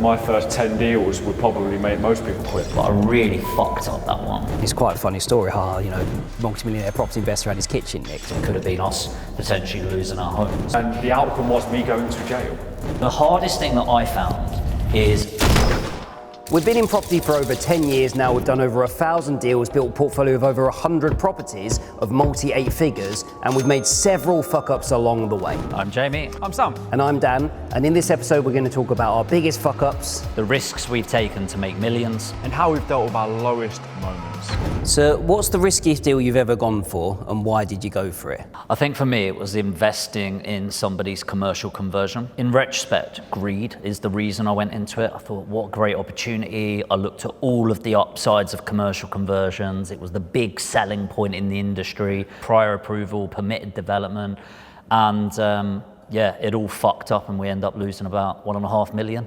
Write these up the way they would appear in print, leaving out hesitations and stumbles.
my first 10 deals would probably make most people quit. But I really fucked up that one. It's quite a funny story, multi-millionaire property investor had his kitchen nicked. It could have been us potentially losing our homes. And the outcome was me going to jail. The hardest thing that I found is We've been in property for over 10 years now. We've done over 1,000 deals, built a portfolio of over 100 properties of multi-8 figures, and we've made several fuck-ups along the way. I'm Jamie. I'm Sam. And I'm Dan, and in this episode we're going to talk about our biggest fuck-ups, The risks we've taken to make millions. And how we've dealt with our lowest moments. So what's the riskiest deal you've ever gone for, and why did you go for it? I think for me it was investing in somebody's commercial conversion. In retrospect, greed is the reason I went into it. I thought, what a great opportunity. I looked at all of the upsides of commercial conversions. It was the big selling point in the industry, prior approval, permitted development, and it all fucked up, and we end up losing about 1.5 million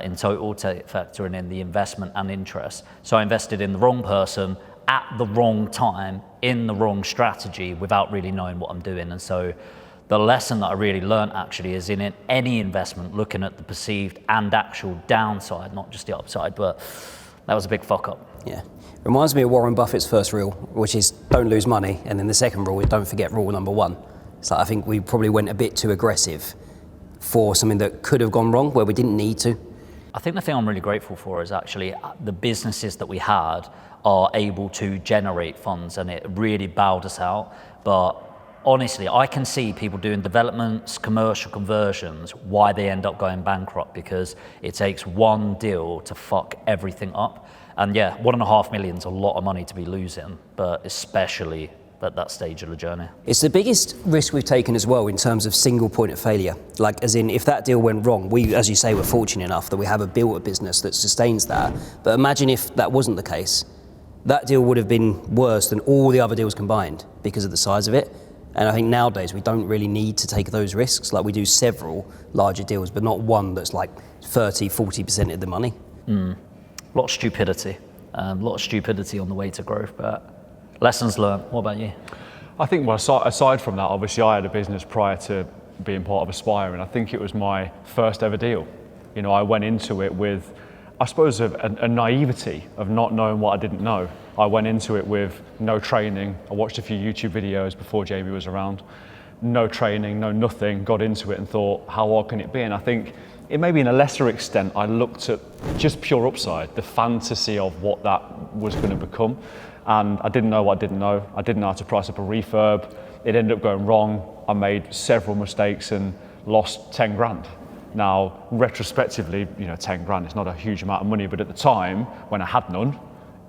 in total, factoring in the investment and interest. So I invested in the wrong person at the wrong time, in the wrong strategy, without really knowing what I'm doing. And so the lesson that I really learned actually is in any investment, looking at the perceived and actual downside, not just the upside, but that was a big fuck up. Yeah. Reminds me of Warren Buffett's first rule, which is don't lose money, and then the second rule is don't forget rule number 1. So I think we probably went a bit too aggressive for something that could have gone wrong where we didn't need to. I think the thing I'm really grateful for is actually the businesses that we had are able to generate funds, and it really bailed us out. But honestly, I can see people doing developments, commercial conversions, why they end up going bankrupt, because it takes one deal to fuck everything up. And yeah, 1.5 million is a lot of money to be losing, but especially at that stage of the journey. It's the biggest risk we've taken as well in terms of single point of failure. Like, as in, if that deal went wrong, we, as you say, were fortunate enough that we have built a business that sustains that. But imagine if that wasn't the case. That deal would have been worse than all the other deals combined because of the size of it. And I think nowadays we don't really need to take those risks. Like, we do several larger deals, but not one that's like 30, 40% of the money. A lot of stupidity. A lot of stupidity on the way to growth, but lessons learned. What about you? I think, well, aside from that, obviously I had a business prior to being part of Aspire, and I think it was my first ever deal. You know, I went into it with, I suppose, a naivety of not knowing what I didn't know. I went into it with no training. I watched a few YouTube videos before Jamie was around. No training, no nothing, got into it and thought, how hard can it be? And I think it maybe in a lesser extent, I looked at just pure upside, the fantasy of what that was going to become. And I didn't know what I didn't know. I didn't know how to price up a refurb. It ended up going wrong. I made several mistakes and lost 10 grand. Now, retrospectively, 10 grand, it's not a huge amount of money, but at the time, when I had none,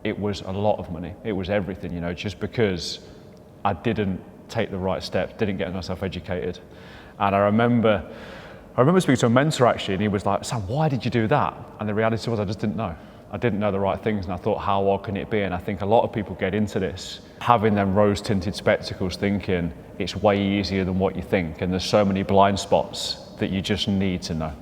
it was a lot of money. It was everything, just because I didn't take the right steps, didn't get myself educated. And I remember speaking to a mentor actually, and he was like, Sam, why did you do that? And the reality was I just didn't know. I didn't know the right things, and I thought, how hard can it be? And I think a lot of people get into this having them rose-tinted spectacles, thinking it's way easier than what you think, and there's so many blind spots that you just need to know.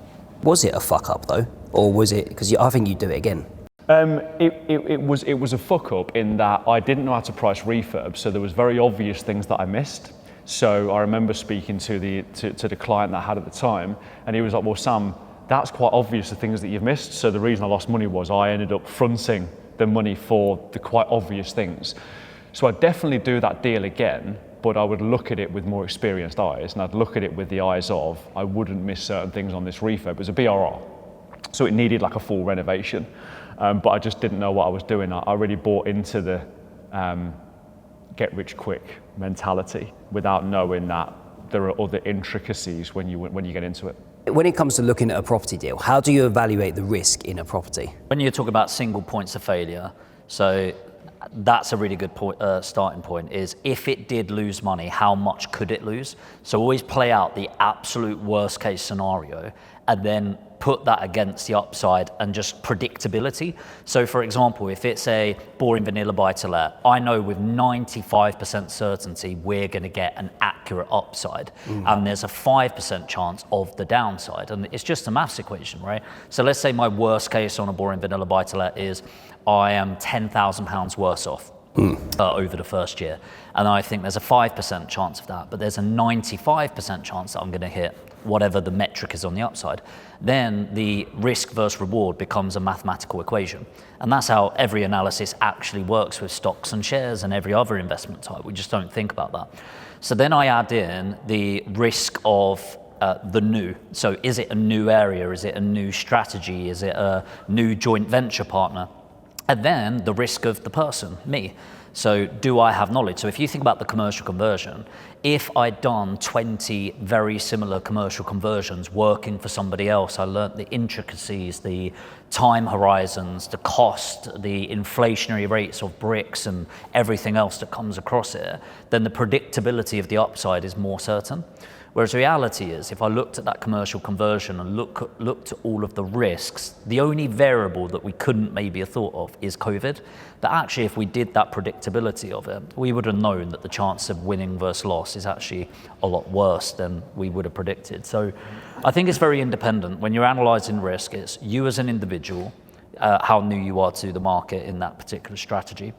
Was it a fuck up though, or was it? Because I think you'd do it again. It was a fuck up in that I didn't know how to price refurbs, so there was very obvious things that I missed. So I remember speaking to the client that I had at the time, and he was like, well, Sam, that's quite obvious, the things that you've missed. So the reason I lost money was I ended up fronting the money for the quite obvious things. So I'd definitely do that deal again, but I would look at it with more experienced eyes, and I'd look at it with the eyes of, I wouldn't miss certain things on this refurb. It was a BRR, so it needed like a full renovation. But I just didn't know what I was doing. I really bought into the get rich quick mentality without knowing that there are other intricacies when you get into it. When it comes to looking at a property deal, how do you evaluate the risk in a property? When you talk about single points of failure, so that's a really good starting point, is if it did lose money, how much could it lose? So always play out the absolute worst case scenario and then put that against the upside and just predictability. So for example, if it's a boring vanilla buy-to-let, I know with 95% certainty we're going to get an accurate upside, and there's a 5% chance of the downside, and it's just a maths equation, right? So let's say my worst case on a boring vanilla buy-to-let is I am £10,000 worse off. over the first year. And I think there's a 5% chance of that, but there's a 95% chance that I'm going to hit whatever the metric is on the upside. Then the risk versus reward becomes a mathematical equation. And that's how every analysis actually works with stocks and shares and every other investment type. We just don't think about that. So then I add in the risk of the new. So is it a new area? Is it a new strategy? Is it a new joint venture partner? And then the risk of the person, me. So do I have knowledge? So if you think about the commercial conversion, if I'd done 20 very similar commercial conversions working for somebody else, I learnt the intricacies, the time horizons, the cost, the inflationary rates of bricks and everything else that comes across it, then the predictability of the upside is more certain. Whereas reality is, if I looked at that commercial conversion and looked at all of the risks, the only variable that we couldn't maybe have thought of is COVID. But actually, if we did that predictability of it, we would have known that the chance of winning versus loss is actually a lot worse than we would have predicted. So I think it's very independent. When you're analysing risk, it's you as an individual, how new you are to the market in that particular strategy,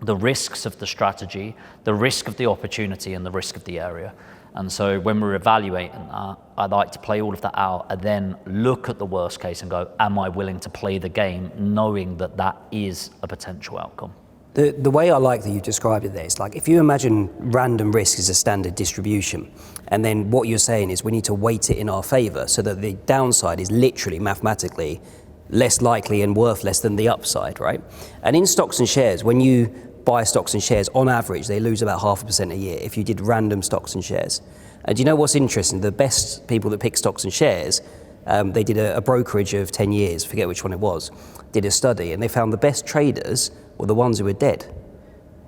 the risks of the strategy, the risk of the opportunity, and the risk of the area. And so when we're evaluating that, I like to play all of that out and then look at the worst case and go, am I willing to play the game knowing that that is a potential outcome? The way I like that you described it there, it's like if you imagine random risk as a standard distribution, and then what you're saying is we need to weight it in our favour so that the downside is literally mathematically less likely and worth less than the upside, right? And in stocks and shares, when you buy stocks and shares, on average, they lose about 0.5% a year if you did random stocks and shares. And do you know what's interesting? The best people that pick stocks and shares, they did a brokerage of 10 years, forget which one it was, did a study, and they found the best traders were the ones who were dead.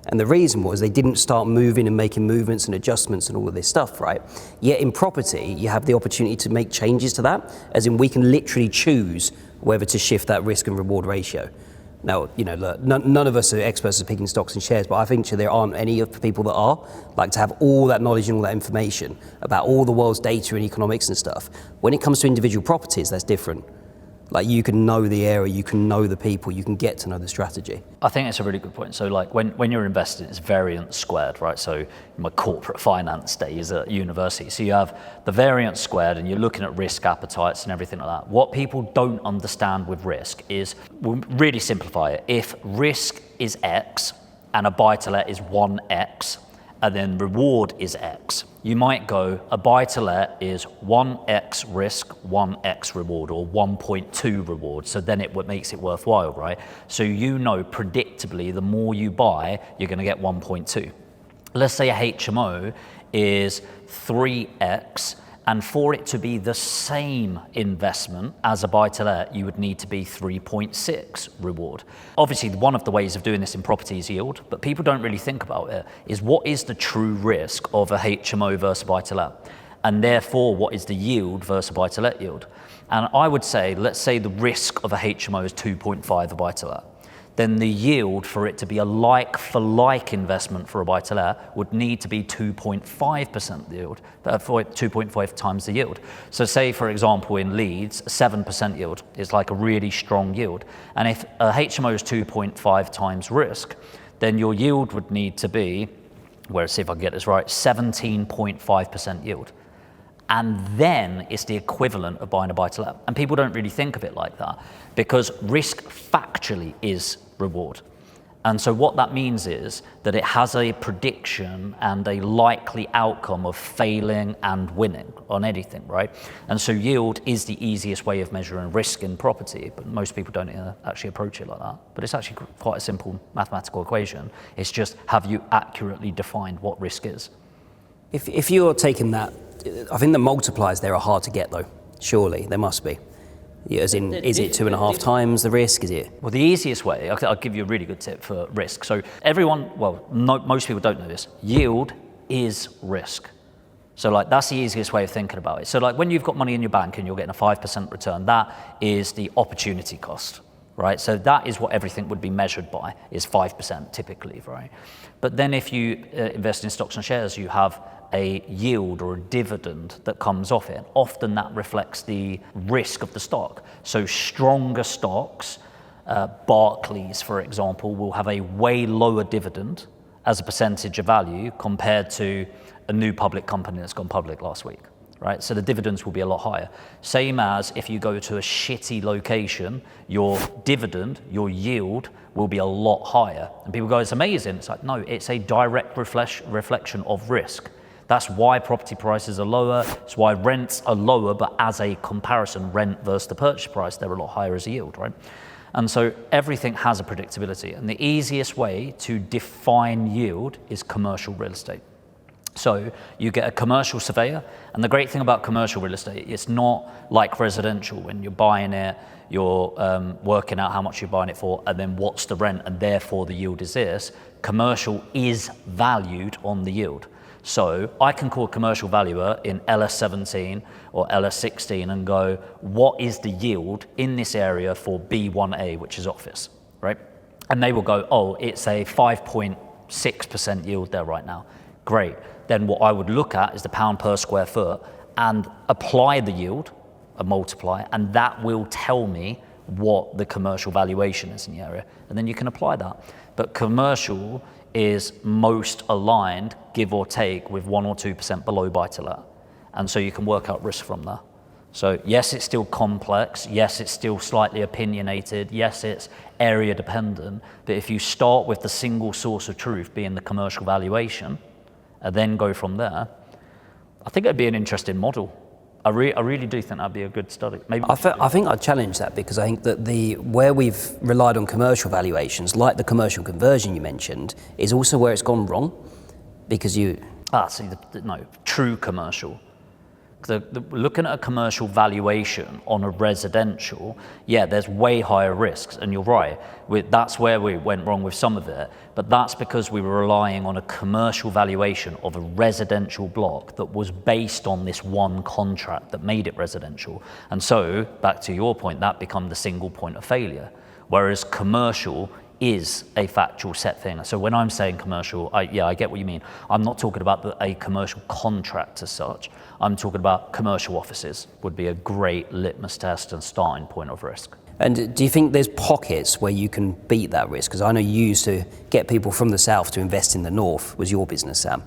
And the reason was they didn't start moving and making movements and adjustments and all of this stuff, right? Yet in property, you have the opportunity to make changes to that, as in we can literally choose whether to shift that risk and reward ratio. Now, you know, look, none of us are experts at picking stocks and shares, but I think there aren't any of the people that are. Like, to have all that knowledge and all that information about all the world's data and economics and stuff. When it comes to individual properties, that's different. Like, you can know the area, you can know the people, you can get to know the strategy. I think it's a really good point. So like when you're investing, it's variance squared, right? So my corporate finance days at university. So you have the variance squared and you're looking at risk appetites and everything like that. What people don't understand with risk is, we'll really simplify it. If risk is X and a buy-to-let is 1X, and then reward is X, you might go, a buy-to-let is 1X risk, 1X reward, or 1.2 reward. So then it makes it worthwhile, right? So you know predictably the more you buy, you're going to get 1.2. Let's say a HMO is 3X, and for it to be the same investment as a buy-to-let, you would need to be 3.6 reward. Obviously, one of the ways of doing this in property is yield, but people don't really think about it, is what is the true risk of a HMO versus buy-to-let? And therefore, what is the yield versus a buy-to-let yield? And I would say, let's say the risk of a HMO is 2.5 a buy-to-let. Then the yield for it to be a like-for-like investment for a buy-to-let would need to be 2.5% yield, for 2.5 times the yield. So say, for example, in Leeds, 7% yield is like a really strong yield. And if a HMO is 2.5 times risk, then your yield would need to be, well, see if I can get this right, 17.5% yield. And then it's the equivalent of buying a buy-to-let. And people don't really think of it like that, because risk factually is reward. And so what that means is that it has a prediction and a likely outcome of failing and winning on anything, right? And so yield is the easiest way of measuring risk in property, but most people don't actually approach it like that. But it's actually quite a simple mathematical equation. It's just, have you accurately defined what risk is? If you're taking that, I think the multipliers there are hard to get though, surely, there must be. Yeah, as in, is it 2.5 times the risk, is it? Well, the easiest way, I'll give you a really good tip for risk. So most people don't know this, yield is risk. So like, that's the easiest way of thinking about it. So like, when you've got money in your bank and you're getting a 5% return, that is the opportunity cost, right? So that is what everything would be measured by, is 5% typically, right? But then if you invest in stocks and shares, you have a yield or a dividend that comes off it. Often that reflects the risk of the stock. So stronger stocks Barclays, for example, will have a way lower dividend as a percentage of value compared to a new public company that's gone public last week, right? So the dividends will be a lot higher. Same as if you go to a shitty location, your dividend, your yield will be a lot higher. And people go, it's amazing. It's like, no, it's a direct reflection of risk. That's why property prices are lower. It's why rents are lower, but as a comparison, rent versus the purchase price, they're a lot higher as a yield, right? And so everything has a predictability. And the easiest way to define yield is commercial real estate. So you get a commercial surveyor, and the great thing about commercial real estate, it's not like residential. When you're buying it, you're working out how much you're buying it for, and then what's the rent, and therefore the yield is this. Commercial is valued on the yield. So I can call a commercial valuer in LS17 or LS16 and go, what is the yield in this area for B1A, which is office, right? And they will go, oh, it's a 5.6% yield there right now. Great. Then what I would look at is the pound per square foot and apply the yield, a multiplier, and that will tell me what the commercial valuation is in the area. And then you can apply that. But commercial is most aligned, give or take, with 1 or 2% below buy-to-let. And so you can work out risk from there. So yes, it's still complex. Yes, it's still slightly opinionated. Yes, it's area dependent. But if you start with the single source of truth being the commercial valuation, and then go from there, I think it'd be an interesting model. I really do think that'd be a good study. Maybe I think I'd challenge that, because I think that where we've relied on commercial valuations, like the commercial conversion you mentioned, is also where it's gone wrong, because true commercial. Looking at a commercial valuation on a residential, yeah, there's way higher risks, and you're right. That's where we went wrong with some of it, but that's because we were relying on a commercial valuation of a residential block that was based on this one contract that made it residential. And so, back to your point, that became the single point of failure. Whereas commercial is a factual set thing. So when I'm saying commercial, I get what you mean. I'm not talking about a commercial contract as such. I'm talking about commercial offices would be a great litmus test and starting point of risk. And do you think there's pockets where you can beat that risk? Because I know you used to get people from the south to invest in the north, was your business, Sam.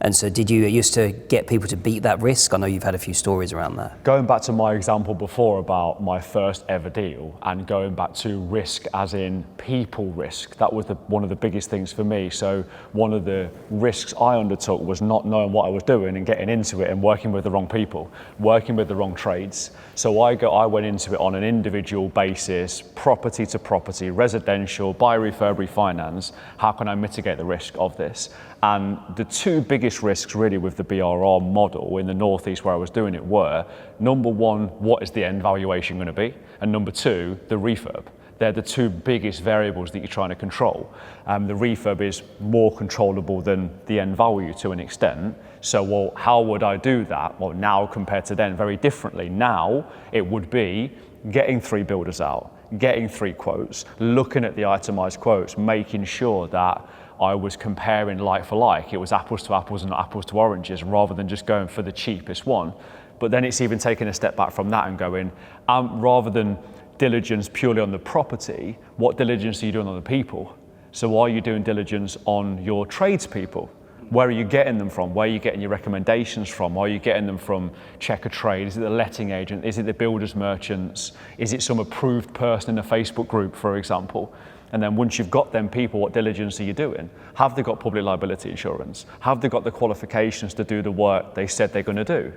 And so did you used to get people to beat that risk? I know you've had a few stories around that. Going back to my example before about my first ever deal, and going back to risk as in people risk, that was one of the biggest things for me. So one of the risks I undertook was not knowing what I was doing and getting into it and working with the wrong people, working with the wrong trades. So I went into it on an individual basis, property to property, residential, buy, refurb, refinance. How can I mitigate the risk of this? And the two biggest risks really with the BRR model in the Northeast where I was doing it were, number one, what is the end valuation going to be? And number two, the refurb. They're the two biggest variables that you're trying to control. The refurb is more controllable than the end value to an extent. So, well, how would I do that? Well, now compared to then, very differently. Now, it would be getting 3 builders out, getting 3 quotes, looking at the itemized quotes, making sure that I was comparing like for like. It was apples to apples and not apples to oranges, rather than just going for the cheapest one. But then it's even taking a step back from that and going, rather than diligence purely on the property, what diligence are you doing on the people? So are you doing diligence on your tradespeople? Where are you getting them from? Where are you getting your recommendations from? Are you getting them from Checker Trade? Is it the letting agent? Is it the builders merchants? Is it some approved person in a Facebook group, for example? And then once you've got them people, what diligence are you doing? Have they got public liability insurance? Have they got the qualifications to do the work they said they're going to do?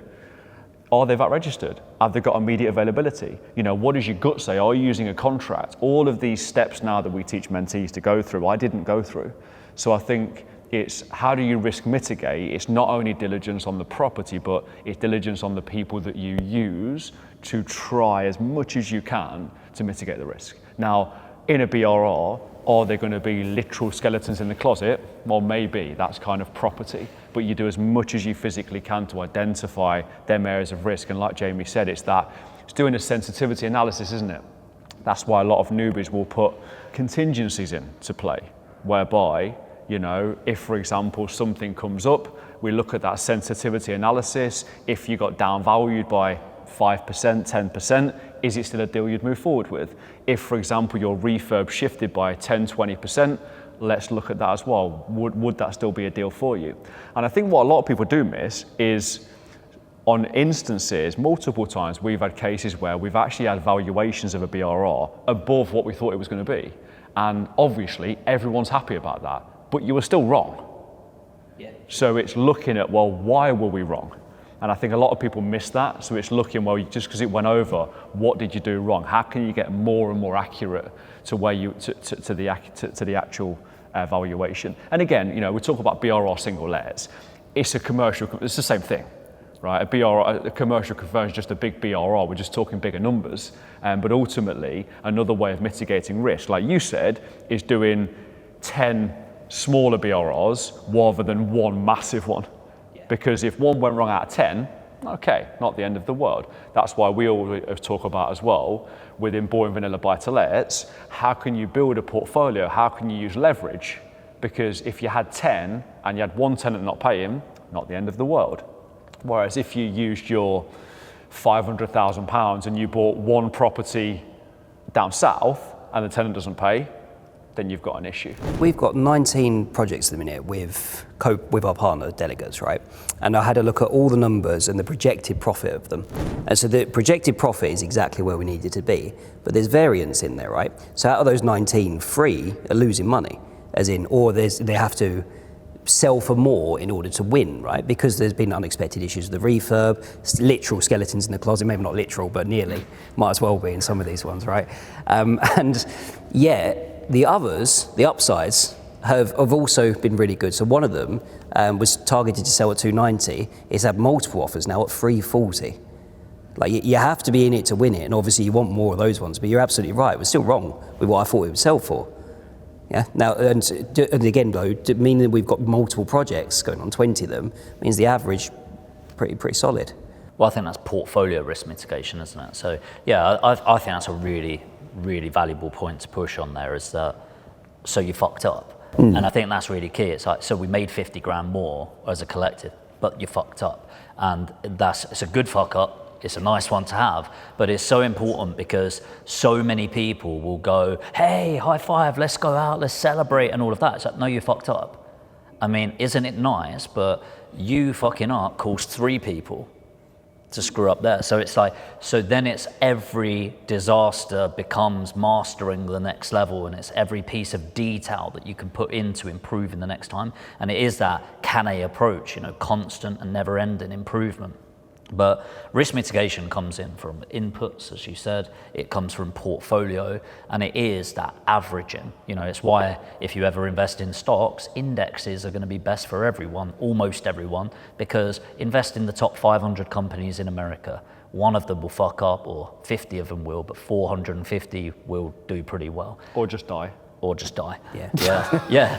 Are they VAT registered? Have they got immediate availability? What does your gut say? Are you using a contract? All of these steps now that we teach mentees to go through, I didn't go through. So I think it's how do you risk mitigate? It's not only diligence on the property, but it's diligence on the people that you use to try as much as you can to mitigate the risk. Now, in a BRR, are there going to be literal skeletons in the closet? Well, maybe, that's kind of property. But you do as much as you physically can to identify them areas of risk. And like Jamie said, it's doing a sensitivity analysis, isn't it? That's why a lot of newbies will put contingencies into play, whereby, if, for example, something comes up, we look at that sensitivity analysis. If you got downvalued by 5%, 10%, is it still a deal you'd move forward with? If, for example, your refurb shifted by 10, 20%, let's look at that as well. Would that still be a deal for you? And I think what a lot of people do miss is, on instances, multiple times, we've had cases where we've actually had valuations of a BRR above what we thought it was going to be. And obviously, everyone's happy about that, but you were still wrong. Yeah. So it's looking at, well, why were we wrong? And I think a lot of people miss that. So it's looking, well, just because it went over, what did you do wrong? How can you get more and more accurate to where you to the actual valuation? And again, we talk about BRR single layers. It's the same thing, right? A commercial conversion is just a big BRR. We're just talking bigger numbers. But ultimately, another way of mitigating risk, like you said, is doing 10 smaller BRRs rather than one massive one. Because if one went wrong out of 10, okay, not the end of the world. That's why we always talk about as well, within boring vanilla buy-to-lets, how can you build a portfolio? How can you use leverage? Because if you had 10 and you had one tenant not paying, not the end of the world. Whereas if you used your £500,000 and you bought one property down south and the tenant doesn't pay, then you've got an issue. We've got 19 projects at the minute with our partner delegates, right? And I had a look at all the numbers and the projected profit of them. And so the projected profit is exactly where we need it to be, but there's variance in there, right? So out of those 19, 3 are losing money, as in, or they have to sell for more in order to win, right? Because there's been unexpected issues with the refurb, literal skeletons in the closet, maybe not literal, but nearly, might as well be in some of these ones, right? And yeah, the others, the upsides, have also been really good. So one of them was targeted to sell at 290. It's had multiple offers now at 340. Like, you have to be in it to win it, and obviously you want more of those ones, but you're absolutely right. We're still wrong with what I thought it would sell for. Yeah. Now, and again, though, meaning that we've got multiple projects going on, 20 of them, means the average pretty solid. Well, I think that's portfolio risk mitigation, isn't it? So yeah, I think that's a really valuable point to push on there, is that, so you fucked up. And I think that's really key. It's like, so we made 50 grand more as a collective, but you fucked up. And it's a good fuck up. It's a nice one to have, but it's so important because so many people will go, hey, high five, let's go out, let's celebrate and all of that. It's like, no, you fucked up. I mean, isn't it nice? But you fucking up caused 3 people to screw up there. So it's like, so then it's every disaster becomes mastering the next level, and it's every piece of detail that you can put into improving the next time. And it is that Can-A approach, constant and never ending improvement. But risk mitigation comes in from inputs, as you said, it comes from portfolio, and it is that averaging. It's why if you ever invest in stocks, indexes are going to be best for everyone, almost everyone, because invest in the top 500 companies in America. One of them will fuck up, or 50 of them will, but 450 will do pretty well. Or just die. Yeah.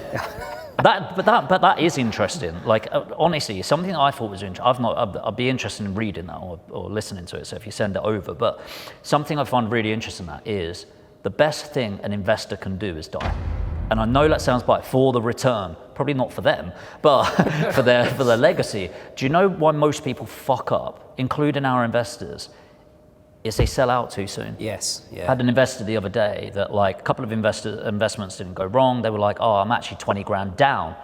But that is interesting. Like, honestly, something that I thought was interesting. I'd be interested in reading that or listening to it. So if you send it over, but something I find really interesting that is the best thing an investor can do is die. And I know that sounds bad, for the return, probably not for them, but for their legacy. Do you know why most people fuck up, including our investors? Is they sell out too soon. Yes, yeah. I had an investor the other day that, like, a couple of investments didn't go wrong. They were like, oh, I'm actually 20 grand down.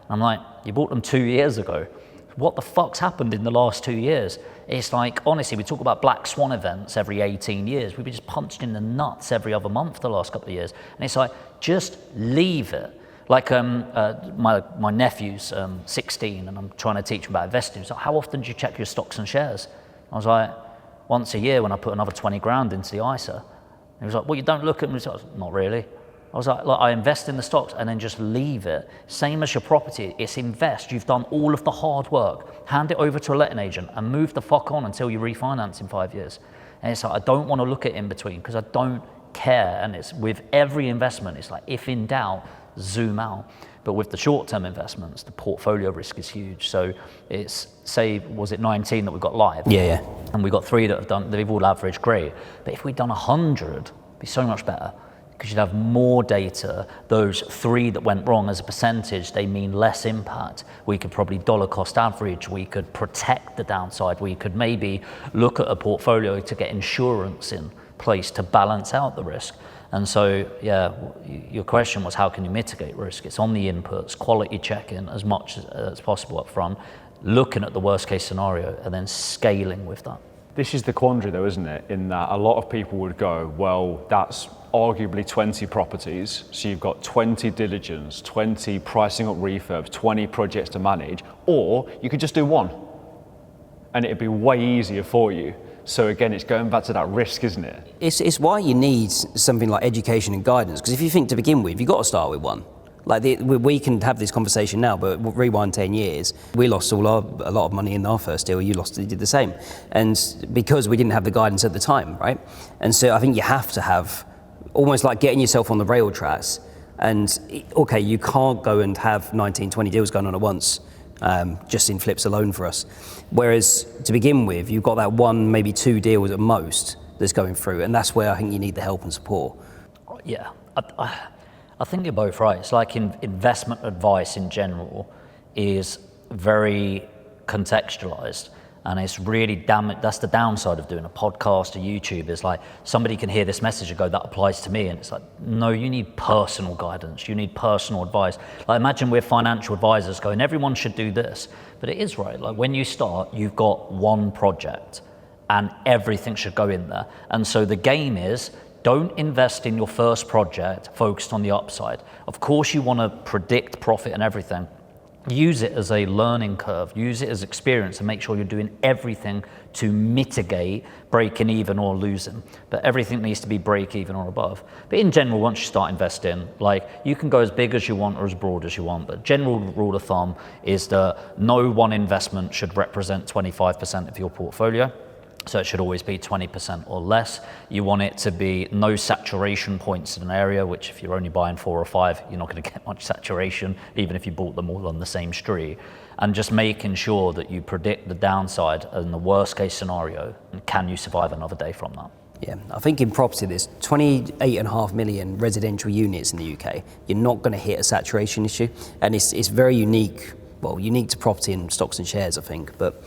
I'm like, you bought them 2 years ago. What the fuck's happened in the last 2 years? It's like, honestly, we talk about black swan events every 18 years. We've been just punched in the nuts every other month the last couple of years. And it's like, just leave it. Like, my nephew's 16 and I'm trying to teach him about investing. He's like, how often do you check your stocks and shares? I was like, once a year when I put another 20 grand into the ISA. He was like, well, you don't look at them. Not really. I was like, look, I invest in the stocks and then just leave it. Same as your property, it's invest. You've done all of the hard work. Hand it over to a letting agent and move the fuck on until you refinance in 5 years. And it's like, I don't want to look at in between because I don't care. And it's with every investment, it's like, if in doubt, zoom out. But with the short-term investments, the portfolio risk is huge. So it's, say, was it 19 that we got live? Yeah. And we got 3 that have done, they've all averaged great. But if we'd done 100, it'd be so much better. because you'd have more data. Those 3 that went wrong as a percentage, they mean less impact. We could probably dollar cost average, we could protect the downside, we could maybe look at a portfolio to get insurance in place to balance out the risk. And so, yeah, your question was how can you mitigate risk? It's on the inputs, quality checking as much as possible up front, looking at the worst case scenario and then scaling with that. This is the quandary though, isn't it? In that a lot of people would go, well, that's arguably 20 properties. So you've got 20 diligence, 20 pricing up refurbs, 20 projects to manage, or you could just do one and it'd be way easier for you. So again, it's going back to that risk, isn't it? It's why you need something like education and guidance, because if you think to begin with, you've got to start with one. Like we can have this conversation now, but rewind 10 years, we lost a lot of money in our first deal. You did the same, and because we didn't have the guidance at the time, right? And so I think you have to have almost like getting yourself on the rail tracks. And okay, you can't go and have 19, 20 deals going on at once, just in flips alone for us. Whereas to begin with, you've got that 1, maybe 2 deals at most that's going through, and that's where I think you need the help and support. Yeah. I think you're both right. It's like investment advice in general is very contextualized, and it's really that's the downside of doing a podcast or YouTube. Is like somebody can hear this message and go, that applies to me, and it's like, no, you need personal guidance, you need personal advice. Like imagine we're financial advisors going, everyone should do this, but it is right. Like when you start, you've got one project and everything should go in there. And so the game is, don't invest in your first project focused on the upside. Of course you want to predict profit and everything. Use it as a learning curve, use it as experience, and make sure you're doing everything to mitigate breaking even or losing. But everything needs to be break even or above. But in general, once you start investing, like you can go as big as you want or as broad as you want, but general rule of thumb is that no one investment should represent 25% of your portfolio. So it should always be 20% or less. You want it to be no saturation points in an area, which if you're only buying 4 or 5, you're not going to get much saturation, even if you bought them all on the same street. And just making sure that you predict the downside and the worst case scenario, and can you survive another day from that? Yeah, I think in property there's 28.5 million residential units in the UK. You're not going to hit a saturation issue, and it's very unique to property and stocks and shares, I think. But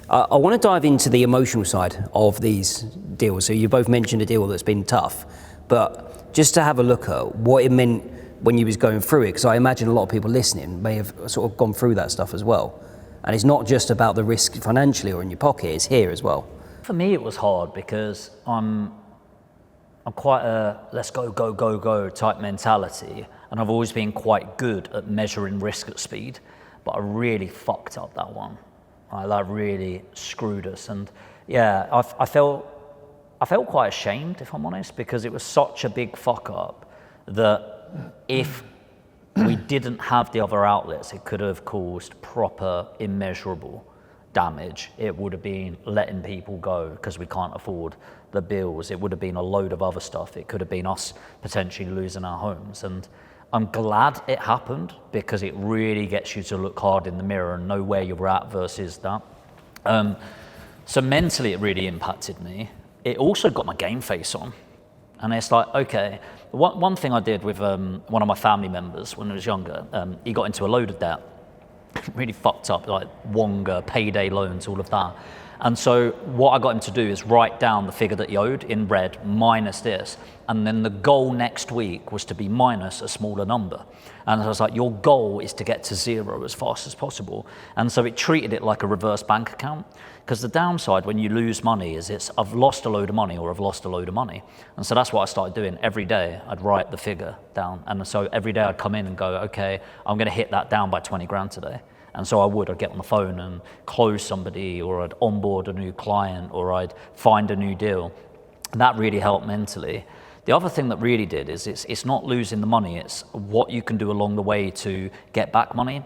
I want to dive into the emotional side of these deals. So you both mentioned a deal that's been tough, but just to have a look at what it meant when you was going through it, because I imagine a lot of people listening may have sort of gone through that stuff as well. And it's not just about the risk financially or in your pocket, it's here as well. For me, it was hard because I'm quite a let's go type mentality, and I've always been quite good at measuring risk at speed, but I really fucked up that one. That really screwed us, and yeah, I felt quite ashamed, if I'm honest, because it was such a big fuck up that if we didn't have the other outlets, it could have caused proper immeasurable damage. It would have been letting people go because we can't afford the bills. It would have been a load of other stuff. It could have been us potentially losing our homes, and I'm glad it happened because it really gets you to look hard in the mirror and know where you're at versus that. So mentally it really impacted me. It also got my game face on. And it's like, okay, one thing I did with one of my family members when I was younger, he got into a load of debt, really fucked up, like Wonga, payday loans, all of that. And so what I got him to do is write down the figure that he owed in red minus this, and then the goal next week was to be minus a smaller number. And I was like, your goal is to get to 0 as fast as possible. And so it treated it like a reverse bank account, because the downside when you lose money is I've lost a load of money or I've lost a load of money. And so that's what I started doing. Every day I'd write the figure down, and so every day I'd come in and go, okay, I'm going to hit that down by 20 grand today. And so I'd get on the phone and close somebody, or I'd onboard a new client, or I'd find a new deal. And that really helped mentally. The other thing that really did is it's not losing the money, it's what you can do along the way to get back money.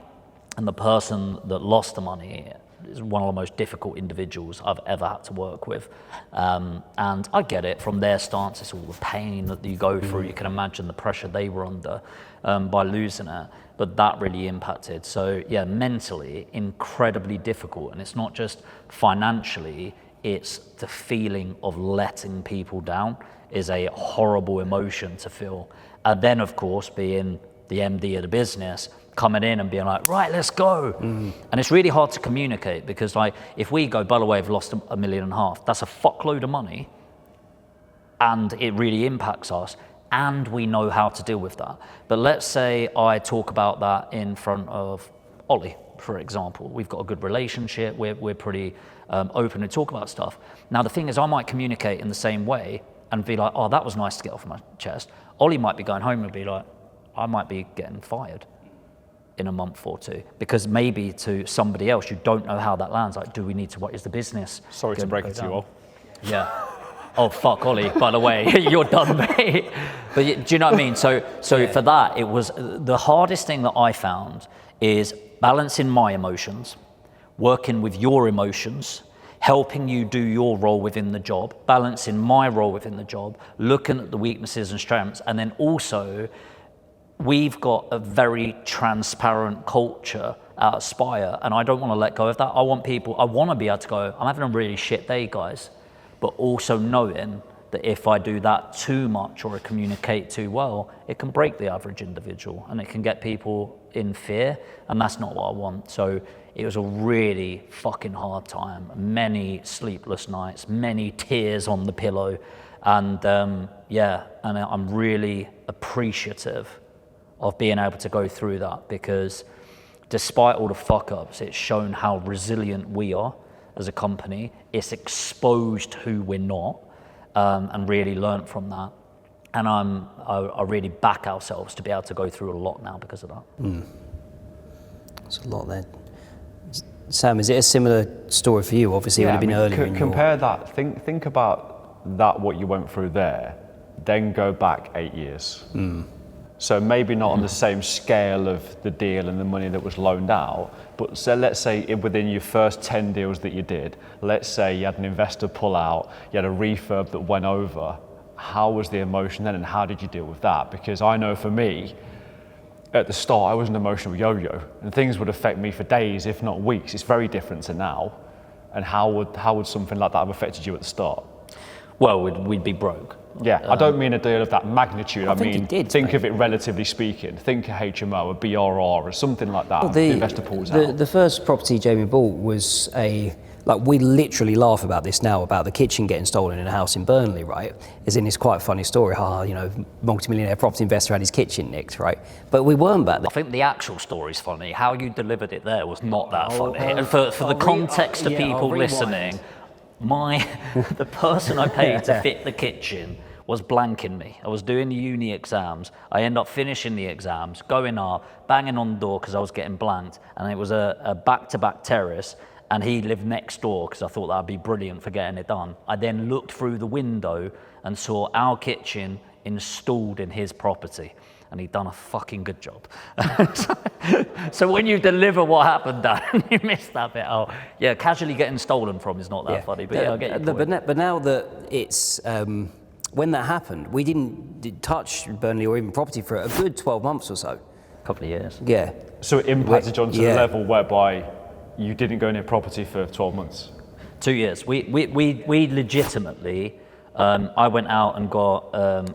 And the person that lost the money is one of the most difficult individuals I've ever had to work with. And I get it, from their stance, it's all the pain that you go through. You can imagine the pressure they were under by losing it. But that really impacted. So yeah, mentally, incredibly difficult. And it's not just financially, it's the feeling of letting people down is a horrible emotion to feel. And then, of course, being the MD of the business, coming in and being like, right, let's go. And it's really hard to communicate because like, if we go, by the way, I've lost $1.5 million, that's a fuckload of money. And it really impacts us. And we know how to deal with that. But let's say I talk about that in front of Ollie, for example. We've got a good relationship. We're pretty open to talk about stuff. Now, the thing is, I might communicate in the same way and be like, oh, that was nice to get off my chest. Ollie might be going home and be like, I might be getting fired in a month or two, because maybe to somebody else, you don't know how that lands. Like, do we need to, what is the business? Sorry to break it to you all. Yeah. Oh, fuck, Ollie, by the way, you're done, mate. But do you know what I mean? So for that, it was the hardest thing that I found is balancing my emotions, working with your emotions, helping you do your role within the job, balancing my role within the job, looking at the weaknesses and strengths, and then also we've got a very transparent culture at Aspire, and I don't want to let go of that. I want to be able to go, I'm having a really shit day, guys, but also knowing that if I do that too much or I communicate too well, it can break the average individual and it can get people in fear, and that's not what I want. So it was a really fucking hard time, many sleepless nights, many tears on the pillow, and and I'm really appreciative of being able to go through that, because despite all the fuck ups, it's shown how resilient we are as a company. It's exposed who we're not, and really learnt from that. And I really back ourselves to be able to go through a lot now because of that. That's a lot there. Sam, is it a similar story for you? Obviously, it would have been earlier. Compare that. Think about that, what you went through there, then go back 8 years. So maybe not on the same scale of the deal and the money that was loaned out, but so let's say within your first 10 deals that you did, let's say you had an investor pull out, you had a refurb that went over. How was the emotion then, and how did you deal with that? Because I know for me, at the start, I was an emotional yo-yo, and things would affect me for days, if not weeks. It's very different to now. And how would something like that have affected you at the start? Well, we'd be broke. Yeah, I don't mean a deal of that magnitude. I mean, think mate. of it relatively speaking. Think a HMO, a BRR, or something like that. The investor pulls out. The first property Jamie bought was we literally laugh about this now, about the kitchen getting stolen in a house in Burnley, right? As in, it's quite a funny story. Multi-millionaire property investor had his kitchen nicked, right? But we weren't back then. I think the actual story's funny. How you delivered it there was not that funny. And for the context of people listening, the person I paid to fit the kitchen was blanking me. I was doing the uni exams. I ended up finishing the exams, going up, banging on the door because I was getting blanked, and it was a back-to-back terrace, and he lived next door because I thought that'd be brilliant for getting it done. I then looked through the window and saw our kitchen installed in his property, and he'd done a fucking good job. So when you deliver what happened, Dan, you missed that bit. Oh, yeah, casually getting stolen from is not that funny, but I get your point. But now that it's, when that happened, we didn't touch Burnley or even property for a good 12 months or so. A couple of years. Yeah. So it impacted you onto the level whereby you didn't go near property for 12 months? 2 years. We legitimately, I went out and got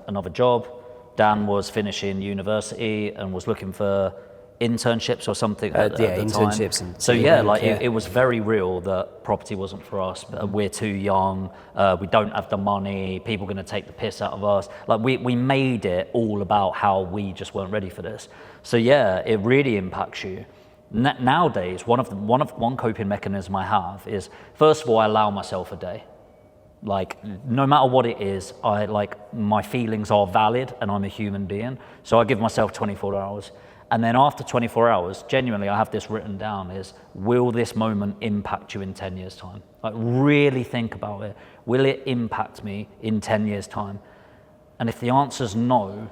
another job. Dan was finishing university and was looking for internships or something at the internships. time. So it was very real that property wasn't for us. We're too young. We don't have the money. People are going to take the piss out of us. Like we made it all about how we just weren't ready for this. So yeah, it really impacts you. Nowadays, one coping mechanism I have is, first of all, I allow myself a day. Like, no matter what it is, my feelings are valid and I'm a human being. So I give myself 24 hours. And then after 24 hours, genuinely, I have this written down, is, will this moment impact you in 10 years' time? Like, really think about it. Will it impact me in 10 years' time? And if the answer's no,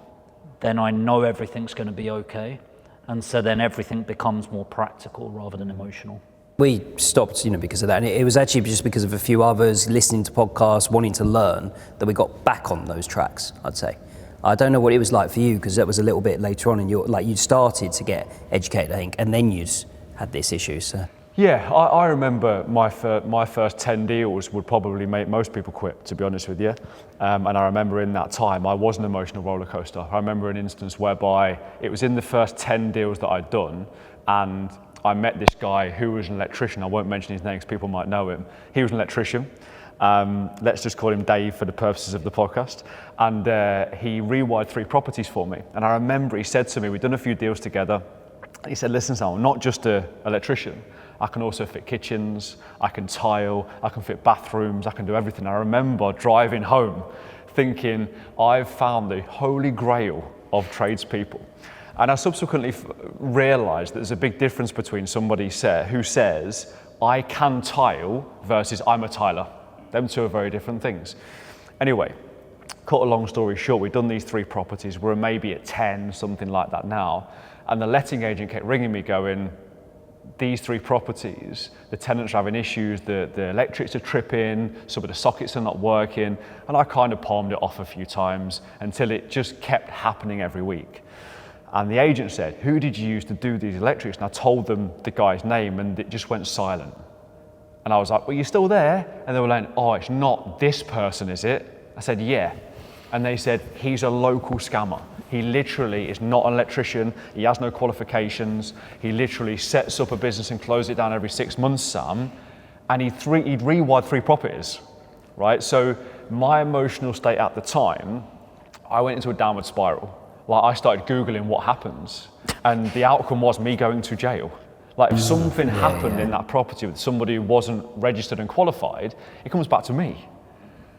then I know everything's going to be okay. And so then everything becomes more practical rather than emotional. We stopped, because of that. And it was actually just because of a few others listening to podcasts, wanting to learn, that we got back on those tracks, I'd say. I don't know what it was like for you, because that was a little bit later on, and you started to get educated, I think, and then you'd had this issue. So Yeah, I remember my first 10 deals would probably make most people quit, to be honest with you. And I remember in that time, I was an emotional roller coaster. I remember an instance whereby it was in the first 10 deals that I'd done, and I met this guy who was an electrician. I won't mention his name because people might know him. He was an electrician. Let's just call him Dave for the purposes of the podcast. And he rewired 3 properties for me. And I remember he said to me, we'd done a few deals together. He said, listen, Sam, I'm not just an electrician. I can also fit kitchens, I can tile, I can fit bathrooms, I can do everything. I remember driving home thinking, I've found the holy grail of tradespeople. And I subsequently realized that there's a big difference between somebody who says, I can tile versus I'm a tiler. Them two are very different things. Anyway, cut a long story short, we've done these 3 properties. We're maybe at 10, something like that now. And the letting agent kept ringing me going, these 3 properties, the tenants are having issues, the electrics are tripping, some of the sockets are not working, and I kind of palmed it off a few times until it just kept happening every week. And the agent said, who did you use to do these electrics? And I told them the guy's name, and it just went silent. And I was like, well, you're still there? And they were like, oh, it's not this person, is it? I said, yeah. And they said, he's a local scammer. He literally is not an electrician. He has no qualifications. He literally sets up a business and closes it down every 6 months, Sam. And he'd rewired 3 properties, right? So my emotional state at the time, I went into a downward spiral. Like, I started Googling what happens. And the outcome was me going to jail. Like, if something happened in that property with somebody who wasn't registered and qualified, it comes back to me.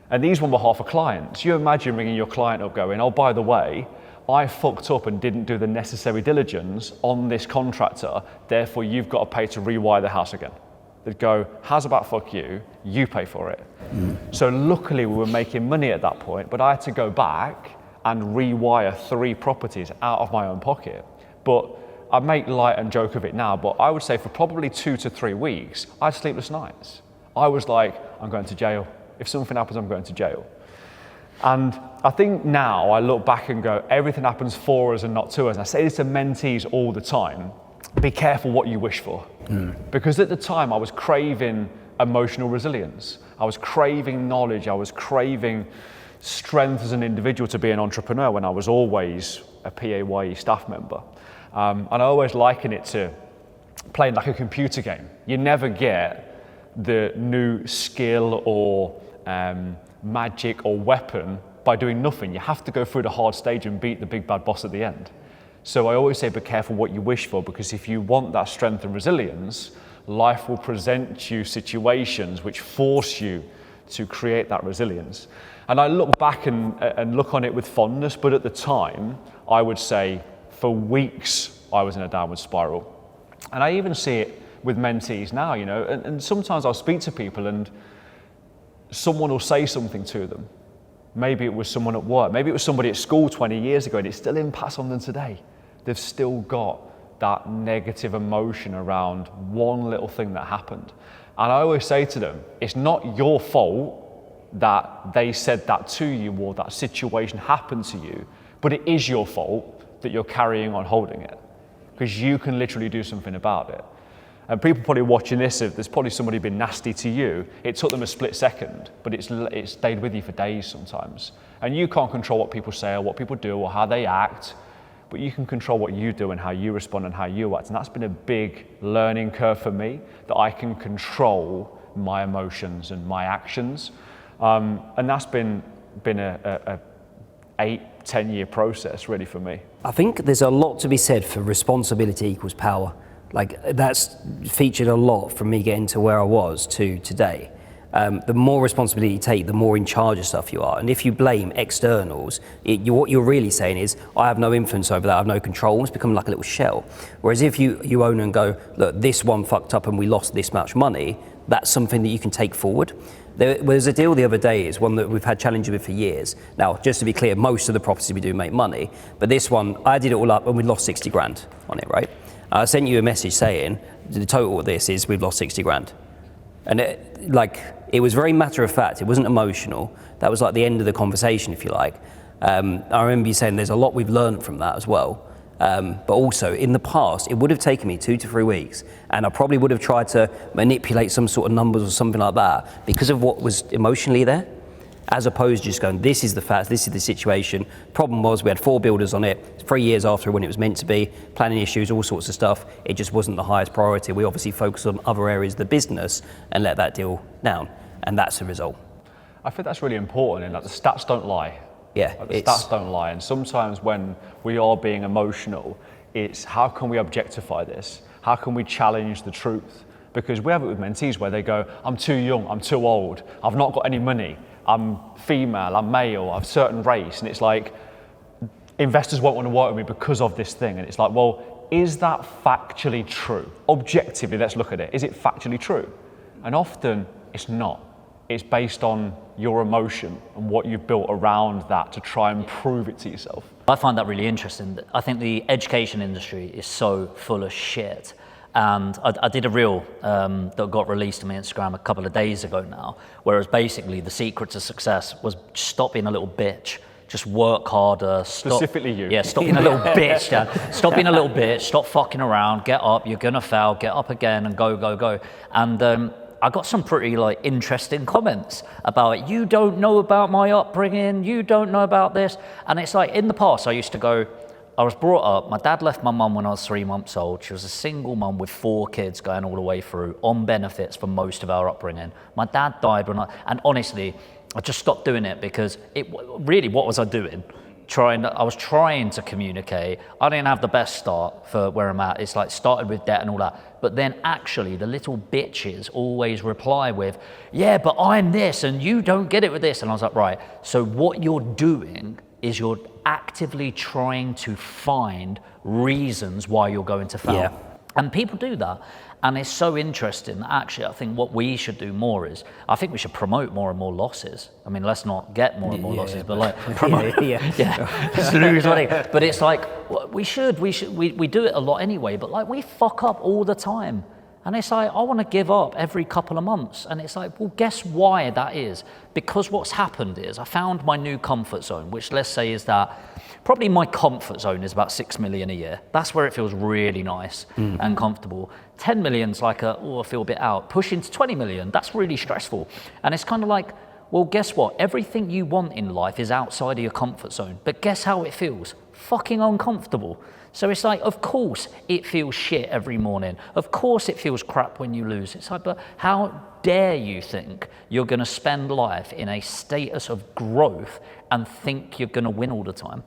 And these were on behalf of clients. You imagine ringing your client up going, oh, by the way, I fucked up and didn't do the necessary diligence on this contractor, therefore you've got to pay to rewire the house again. They'd go, how's about fuck you, you pay for it. So luckily we were making money at that point, but I had to go back and rewire 3 properties out of my own pocket. But I make light and joke of it now, but I would say for probably 2 to 3 weeks, I had sleepless nights. I was like, I'm going to jail. If something happens, I'm going to jail. And I think now I look back and go, everything happens for us and not to us. And I say this to mentees all the time, be careful what you wish for. Because at the time I was craving emotional resilience. I was craving knowledge. I was craving strength as an individual to be an entrepreneur when I was always a PAYE staff member. And I always liken it to playing like a computer game. You never get the new skill or magic or weapon by doing nothing. You have to go through the hard stage and beat the big bad boss at the end. So I always say be careful what you wish for, because if you want that strength and resilience, life will present you situations which force you to create that resilience. And I look back and look on it with fondness, but at the time, I would say for weeks I was in a downward spiral. And I even see it with mentees now, you know, and sometimes I'll speak to people and someone will say something to them. Maybe it was someone at work, maybe it was somebody at school 20 years ago, and it still impacts on them today. They've still got that negative emotion around one little thing that happened. And I always say to them, it's not your fault that they said that to you or that situation happened to you, but it is your fault that you're carrying on holding it, because you can literally do something about it. And people probably watching this, if there's probably somebody been nasty to you, it took them a split second, but it stayed with you for days sometimes. And you can't control what people say or what people do or how they act, but you can control what you do and how you respond and how you act. And that's been a big learning curve for me, that I can control my emotions and my actions. And that's been a 8-10 year process really for me. I think there's a lot to be said for responsibility equals power. Like, that's featured a lot from me getting to where I was to today. The more responsibility you take, the more in charge of stuff you are. And if you blame externals, what you're really saying is, I have no influence over that, I have no control. It's become like a little shell. Whereas if you own and go, look, this one fucked up and we lost this much money, that's something that you can take forward. There was a deal the other day, is one that we've had challenges with for years. Now, just to be clear, most of the properties we do make money, but this one, I did it all up and we lost 60 grand on it, right? I sent you a message saying, the total of this is we've lost 60 grand. And it was very matter of fact, it wasn't emotional. That was like the end of the conversation, if you like. I remember you saying there's a lot we've learned from that as well. But also, in the past, it would have taken me 2 to 3 weeks, and I probably would have tried to manipulate some sort of numbers or something like that because of what was emotionally there, as opposed to just going, this is the facts, this is the situation. Problem was, we had 4 builders on it, 3 years after when it was meant to be, planning issues, all sorts of stuff. It just wasn't the highest priority. We obviously focused on other areas of the business and let that deal down, and that's the result. I think that's really important, and like the stats don't lie. Yeah, Like the stats don't lie, and sometimes when we are being emotional, it's how can we objectify this? How can we challenge the truth? Because we have it with mentees where they go, I'm too young, I'm too old, I've not got any money, I'm female, I'm male, I'm a certain race, and it's like, investors won't want to work with me because of this thing, and it's like, well, is that factually true? Objectively, let's look at it. Is it factually true? And often, it's not. It's based on your emotion and what you've built around that to try and prove it to yourself. I find that really interesting. I think the education industry is so full of shit. And I did a reel that got released on my Instagram a couple of days ago now, whereas basically the secret to success was stop being a little bitch. Just work harder. Specifically you. Yeah, stop being a little bitch, Dan. Stop being a little bitch. Stop fucking around. Get up. You're gonna fail. Get up again and go, go, go. And I got some pretty like interesting comments about it. You don't know about my upbringing. You don't know about this. And it's like in the past, I used to go. I was brought up. My dad left my mum when I was 3 months old. She was a single mum with 4 kids going all the way through on benefits for most of our upbringing. My dad died and honestly, I just stopped doing it because really, what was I doing? I was trying to communicate. I didn't have the best start for where I'm at. It's like started with debt and all that. But then actually the little bitches always reply with, yeah, but I'm this and you don't get it with this. And I was like, right, so what you're doing is you're actively trying to find reasons why you're going to fail. Yeah. And people do that. And it's so interesting. Actually, I think what we should do more is, I think we should promote more and more losses. I mean, let's not get more and more losses, but like promote. But it's like, we do it a lot anyway, but like we fuck up all the time. And it's like, I want to give up every couple of months. And it's like, well, guess why that is? Because what's happened is I found my new comfort zone, which let's say is that probably my comfort zone is about 6 million a year. That's where it feels really nice and comfortable. 10 million's like I feel a bit out. Pushing to 20 million, that's really stressful. And it's kind of like, well, guess what? Everything you want in life is outside of your comfort zone. But guess how it feels? Fucking uncomfortable. So it's like, of course it feels shit every morning. Of course it feels crap when you lose. It's like, but how dare you think you're going to spend life in a status of growth and think you're going to win all the time?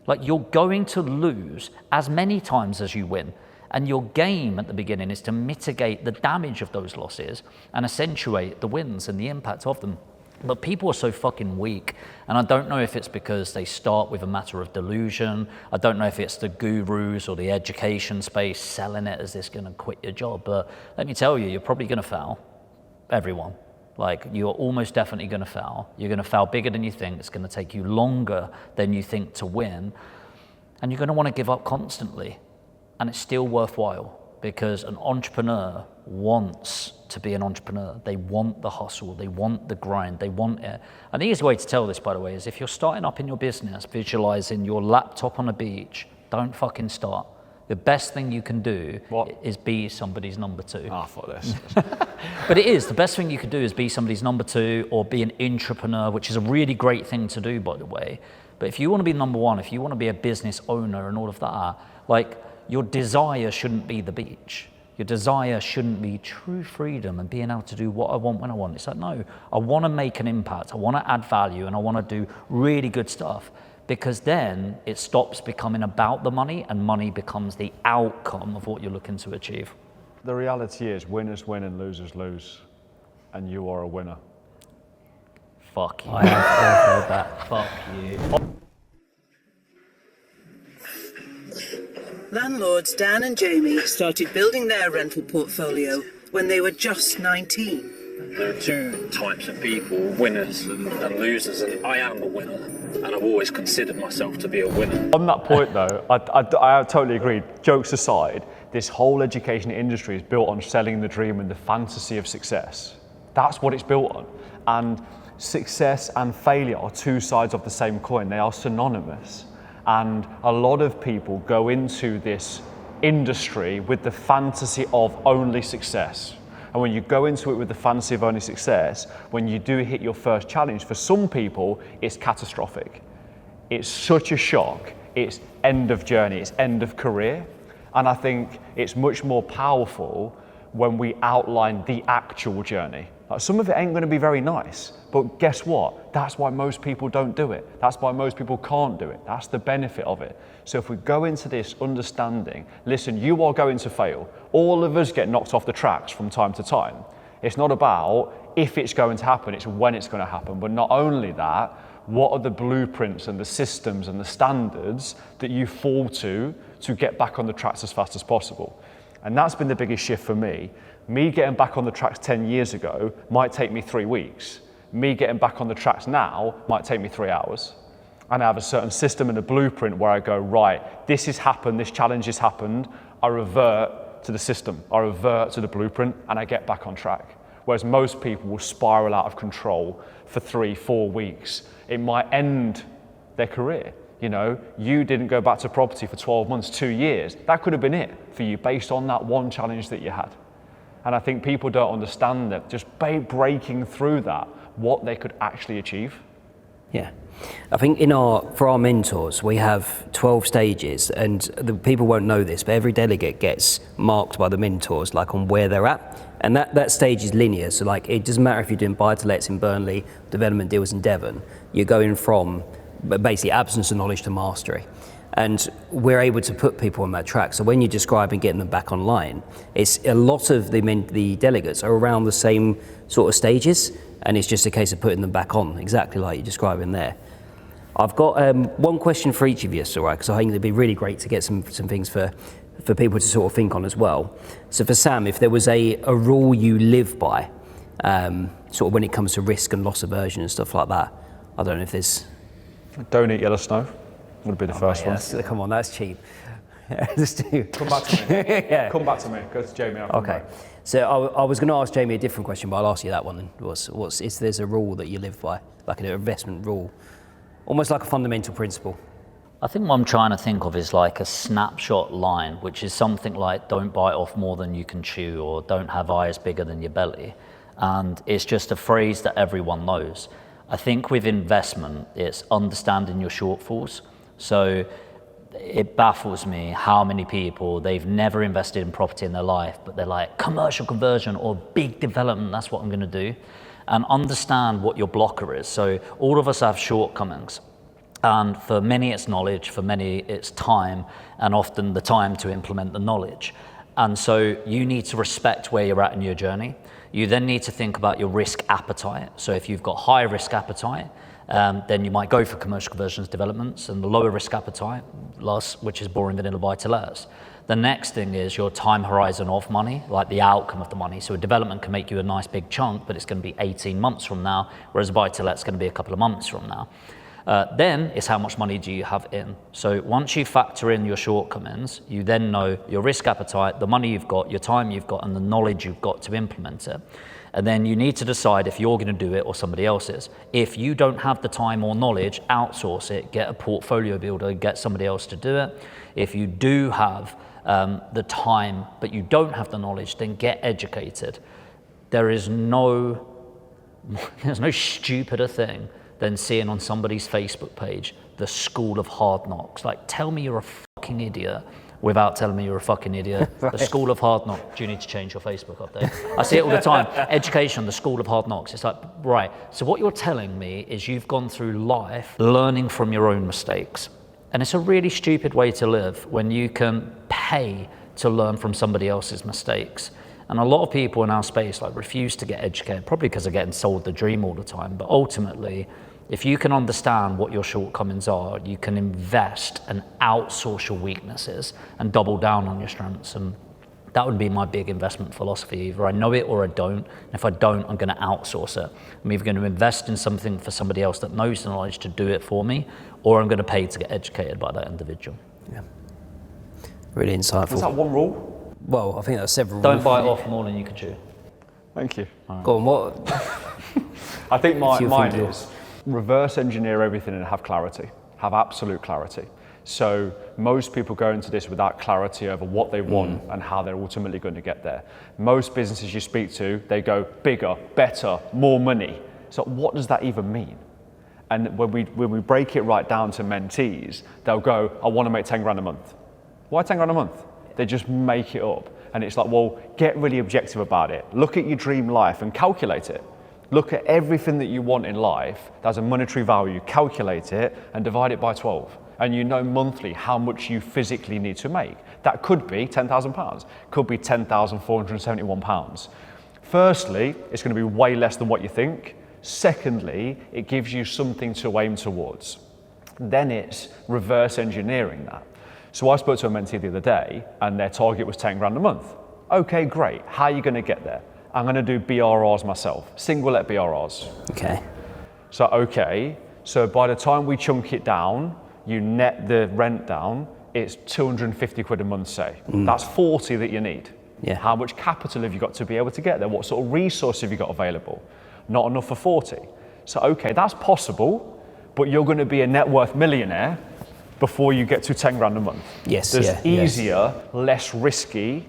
Like, you're going to lose as many times as you win. And your game at the beginning is to mitigate the damage of those losses and accentuate the wins and the impact of them. But people are so fucking weak, and I don't know if it's because they start with a matter of delusion. I don't know if it's the gurus or the education space selling it as this gonna quit your job, but let me tell you, you're probably gonna fail. Everyone. Like, you're almost definitely gonna fail. You're gonna fail bigger than you think. It's gonna take you longer than you think to win, and you're gonna wanna give up constantly, and it's still worthwhile. Because an entrepreneur wants to be an entrepreneur. They want the hustle, they want the grind, they want it. And the easy way to tell this, by the way, is if you're starting up in your business, visualizing your laptop on a beach, don't fucking start. The best thing you can do is be somebody's number 2. I thought this. But it is, the best thing you could do is be somebody's number 2 or be an entrepreneur, which is a really great thing to do, by the way. But if you want to be number 1, if you want to be a business owner and all of that, like, your desire shouldn't be the beach. Your desire shouldn't be true freedom and being able to do what I want when I want. It's like, no, I want to make an impact. I want to add value and I want to do really good stuff, because then it stops becoming about the money and money becomes the outcome of what you're looking to achieve. The reality is winners win and losers lose, and you are a winner. Fuck you. I have heard that. Fuck you. Landlords Dan and Jamie started building their rental portfolio when they were just 19. There are 2 types of people, winners and losers, and I am a winner, and I've always considered myself to be a winner. On that point though, I totally agree. Jokes aside, this whole education industry is built on selling the dream and the fantasy of success. That's what it's built on. And success and failure are 2 sides of the same coin. They are synonymous. And a lot of people go into this industry with the fantasy of only success. And when you go into it with the fantasy of only success, when you do hit your first challenge, for some people, it's catastrophic. It's such a shock. It's end of journey, it's end of career. And I think it's much more powerful when we outline the actual journey. Like, some of it ain't going to be very nice, but guess what? That's why most people don't do it. That's why most people can't do it. That's the benefit of it. So if we go into this understanding, listen, you are going to fail. All of us get knocked off the tracks from time to time. It's not about if it's going to happen, it's when it's going to happen. But not only that, what are the blueprints and the systems and the standards that you fall to get back on the tracks as fast as possible? And that's been the biggest shift for me. Me getting back on the tracks 10 years ago might take me 3 weeks. Me getting back on the tracks now might take me 3 hours. And I have a certain system and a blueprint where I go, right, this has happened, this challenge has happened, I revert to the system, I revert to the blueprint, and I get back on track. Whereas most people will spiral out of control for 3-4 weeks. It might end their career. You know, you didn't go back to property for 12 months, 2 years. That could have been it for you based on that one challenge that you had. And I think people don't understand that just breaking through that, what they could actually achieve. Yeah. I think for our mentors, we have 12 stages, and the people won't know this, but every delegate gets marked by the mentors, like on where they're at. And that stage is linear. So like, it doesn't matter if you're doing buy-to-lets in Burnley, development deals in Devon, you're going from basically absence of knowledge to mastery. And we're able to put people on that track. So when you're describing getting them back online, it's a lot of the delegates are around the same sort of stages, and it's just a case of putting them back on, exactly like you're describing there. I've got one question for each of you, all right, because I think it'd be really great to get some things for people to sort of think on as well. So for Sam, if there was a rule you live by, sort of when it comes to risk and loss aversion and stuff like that, I don't know if there's... Don't eat yellow snow would be the first one. Come on, that's cheap. Let's do. Come back to me. Yeah. Come back to me. Go to Jamie. Okay. So I was going to ask Jamie a different question, but I'll ask you that one then. Is there's a rule that you live by, like an investment rule, almost like a fundamental principle? I think what I'm trying to think of is like a snapshot line, which is something like don't bite off more than you can chew, or don't have eyes bigger than your belly. And it's just a phrase that everyone knows. I think with investment, it's understanding your shortfalls. So it baffles me how many people, they've never invested in property in their life, but they're like, commercial conversion or big development, that's what I'm going to do. And understand what your blocker is. So all of us have shortcomings. And for many it's knowledge, for many it's time, and often the time to implement the knowledge. And so you need to respect where you're at in your journey. You then need to think about your risk appetite. So if you've got high risk appetite, then you might go for commercial conversions developments, and the lower risk appetite, which is boring vanilla buy-to-lets. The next thing is your time horizon of money, like the outcome of the money. So a development can make you a nice big chunk, but it's going to be 18 months from now, whereas a buy-to-let's going to be a couple of months from now. Then is how much money do you have in. So once you factor in your shortcomings, you then know your risk appetite, the money you've got, your time you've got, and the knowledge you've got to implement it. And then you need to decide if you're going to do it or somebody else is. If you don't have the time or knowledge, outsource it, get a portfolio builder, get somebody else to do it. If you do have the time, but you don't have the knowledge, then get educated. There's no stupider thing than seeing on somebody's Facebook page, the School of Hard Knocks. Like, tell me you're a fucking idiot without telling me you're a fucking idiot. Right. The School of Hard Knocks. Do you need to change your Facebook update? I see it all the time. Education, the School of Hard Knocks. It's like, right, so what you're telling me is you've gone through life learning from your own mistakes. And it's a really stupid way to live when you can pay to learn from somebody else's mistakes. And a lot of people in our space refuse to get educated, probably because they're getting sold the dream all the time. But ultimately, if you can understand what your shortcomings are, you can invest and outsource your weaknesses and double down on your strengths. And that would be my big investment philosophy. Either I know it or I don't. And if I don't, I'm going to outsource it. I'm either going to invest in something for somebody else that knows the knowledge to do it for me, or I'm going to pay to get educated by that individual. Yeah. Really insightful. Was that one rule? Well, I think there are several. Don't bite off more than you can chew. Thank you. Right. Go on, what? I think mine is reverse engineer everything and have clarity. Have absolute clarity. So most people go into this without clarity over what they want and how they're ultimately going to get there. Most businesses you speak to, they go bigger, better, more money. So what does that even mean? And when we break it right down to mentees, they'll go, I want to make 10 grand a month. Why 10 grand a month? They just make it up. And it's like, well, get really objective about it. Look at your dream life and calculate it. Look at everything that you want in life that has a monetary value, calculate it and divide it by 12. And you know monthly how much you physically need to make. That could be £10,000, could be £10,471. Firstly, it's going to be way less than what you think. Secondly, it gives you something to aim towards. Then it's reverse engineering that. So I spoke to a mentee the other day and their target was 10 grand a month. Okay, great. How are you going to get there? I'm going to do BRRs myself, single let BRRs. Okay. So by the time we chunk it down, you net the rent down, it's 250 quid a month, say. That's 40 that you need. Yeah. How much capital have you got to be able to get there? What sort of resource have you got available? Not enough for 40. So okay, that's possible, but you're going to be a net worth millionaire before you get to 10 grand a month. Yes, There's easier, less risky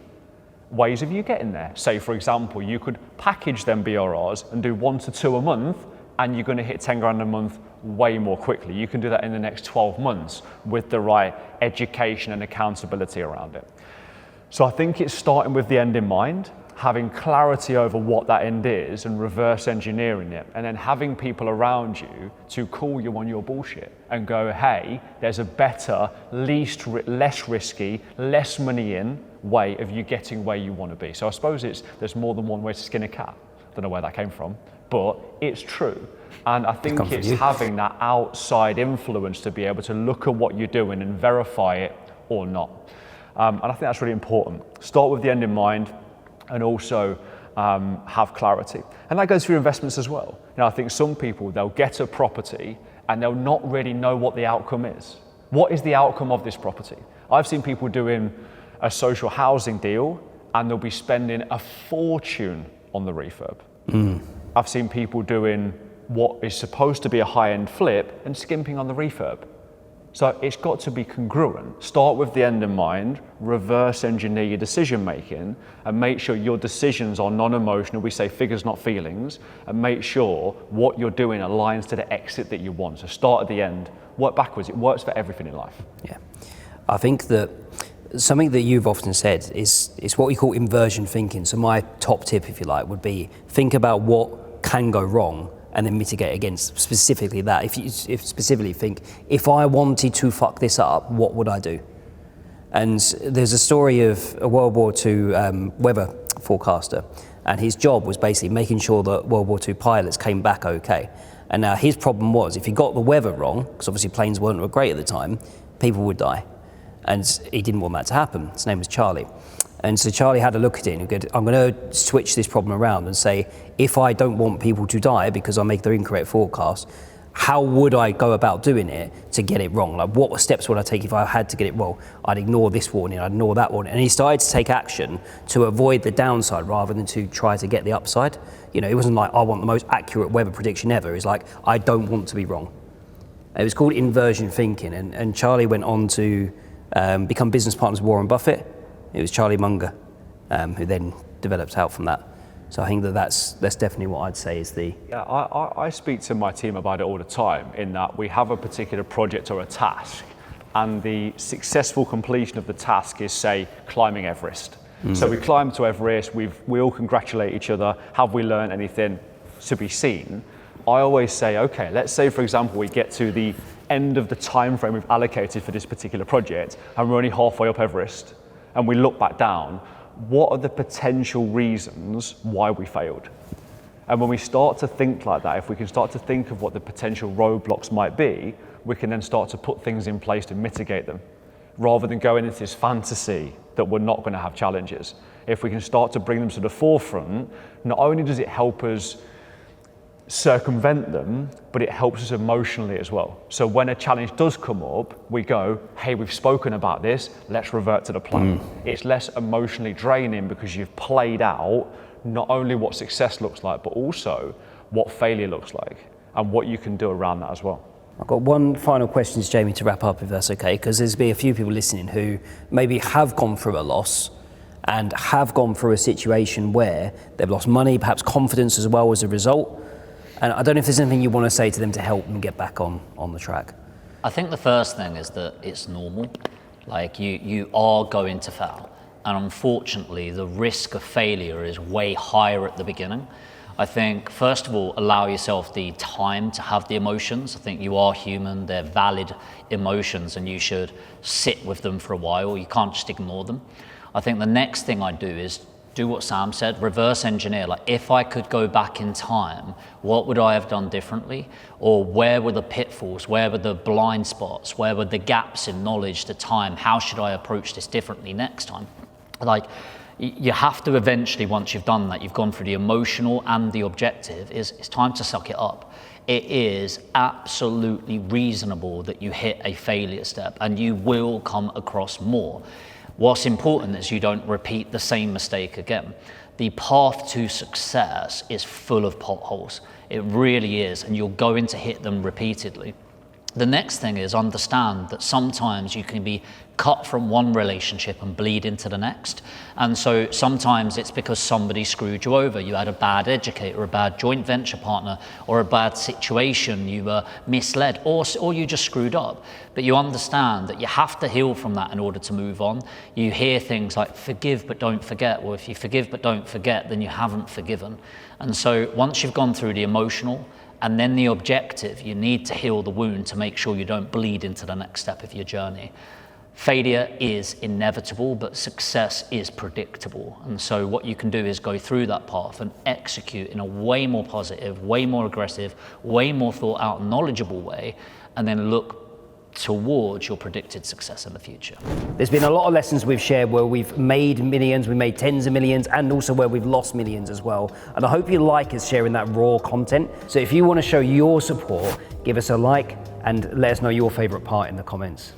ways of you getting there. Say, for example, you could package them BRRs and do 1 to 2 a month, and you're going to hit 10 grand a month way more quickly. You can do that in the next 12 months with the right education and accountability around it. So I think it's starting with the end in mind, having clarity over what that end is and reverse engineering it, and then having people around you to call you on your bullshit and go, hey, there's a better, less risky, less money in way of you getting where you want to be. So I suppose there's more than one way to skin a cat. Don't know where that came from, but it's true. And I think it's having that outside influence to be able to look at what you're doing and verify it or not. And I think that's really important. Start with the end in mind and also have clarity. And that goes for investments as well. I think some people, they'll get a property and they'll not really know what the outcome is. What is the outcome of this property? I've seen people doing a social housing deal and they'll be spending a fortune on the refurb. I've seen people doing what is supposed to be a high-end flip and skimping on the refurb. So it's got to be congruent. Start with the end in mind, reverse engineer your decision making, and make sure your decisions are non-emotional. We say figures, not feelings, and make sure what you're doing aligns to the exit that you want. So start at the end, work backwards. It works for everything in life. Yeah. I think that something that you've often said is what we call inversion thinking. So my top tip, if you like, would be think about what can go wrong and then mitigate against specifically that. If specifically think, if I wanted to fuck this up, what would I do? And there's a story of a World War II weather forecaster, and his job was basically making sure that World War II pilots came back okay. And now his problem was, if he got the weather wrong, because obviously planes weren't great at the time, people would die. And he didn't want that to happen. His name was Charlie. And so Charlie had a look at it and said, I'm going to switch this problem around and say, if I don't want people to die because I make the incorrect forecast, how would I go about doing it to get it wrong? Like, what steps would I take if I had to get it wrong? I'd ignore this warning, I'd ignore that warning. And he started to take action to avoid the downside rather than to try to get the upside. It wasn't like, I want the most accurate weather prediction ever. It's like, I don't want to be wrong. It was called inversion thinking. And Charlie went on to become business partners with Warren Buffett. It was Charlie Munger who then developed out from that. So I think that's definitely what I'd say is the... Yeah, I speak to my team about it all the time, in that we have a particular project or a task, and the successful completion of the task is, say, climbing Everest. So we climb to Everest, we all congratulate each other, have we learned anything to be seen? I always say, okay, let's say, for example, we get to the end of the time frame we've allocated for this particular project, and we're only halfway up Everest, and we look back down. What are the potential reasons why we failed? And when we start to think like that, if we can start to think of what the potential roadblocks might be, we can then start to put things in place to mitigate them, rather than going into this fantasy that we're not going to have challenges. If we can start to bring them to the forefront, not only does it help us circumvent them, but it helps us emotionally as well. So when a challenge does come up, we go, hey, we've spoken about this, let's revert to the plan. It's less emotionally draining because you've played out not only what success looks like, but also what failure looks like and what you can do around that as well. I've got one final question, Jamie, to wrap up, if that's okay, because there's been a few people listening who maybe have gone through a loss and have gone through a situation where they've lost money, perhaps confidence as well as a result. And I don't know if there's anything you want to say to them to help them get back on the track. I think the first thing is that it's normal. Like you are going to fail. And unfortunately, the risk of failure is way higher at the beginning. I think, first of all, allow yourself the time to have the emotions. I think you are human, they're valid emotions, and you should sit with them for a while. You can't just ignore them. I think the next thing I do is do what Sam said, reverse engineer. Like, if I could go back in time, what would I have done differently? Or where were the pitfalls? Where were the blind spots? Where were the gaps in knowledge, the time? How should I approach this differently next time? Like, you have to eventually, once you've done that, you've gone through the emotional and the objective, it's time to suck it up. It is absolutely reasonable that you hit a failure step, and you will come across more. What's important is you don't repeat the same mistake again. The path to success is full of potholes. It really is, and you're going to hit them repeatedly. The next thing is understand that sometimes you can be cut from one relationship and bleed into the next. And so sometimes it's because somebody screwed you over. You had a bad educator, a bad joint venture partner, or a bad situation, you were misled, or you just screwed up. But you understand that you have to heal from that in order to move on. You hear things like forgive but don't forget. Well, if you forgive but don't forget, then you haven't forgiven. And so once you've gone through the emotional and then the objective, you need to heal the wound to make sure you don't bleed into the next step of your journey. Failure is inevitable, but success is predictable. And so what you can do is go through that path and execute in a way more positive, way more aggressive, way more thought out, knowledgeable way, and then look towards your predicted success in the future. There's been a lot of lessons we've shared where we've made millions, we made tens of millions, and also where we've lost millions as well. And I hope you like us sharing that raw content. So if you want to show your support, give us a like and let us know your favorite part in the comments.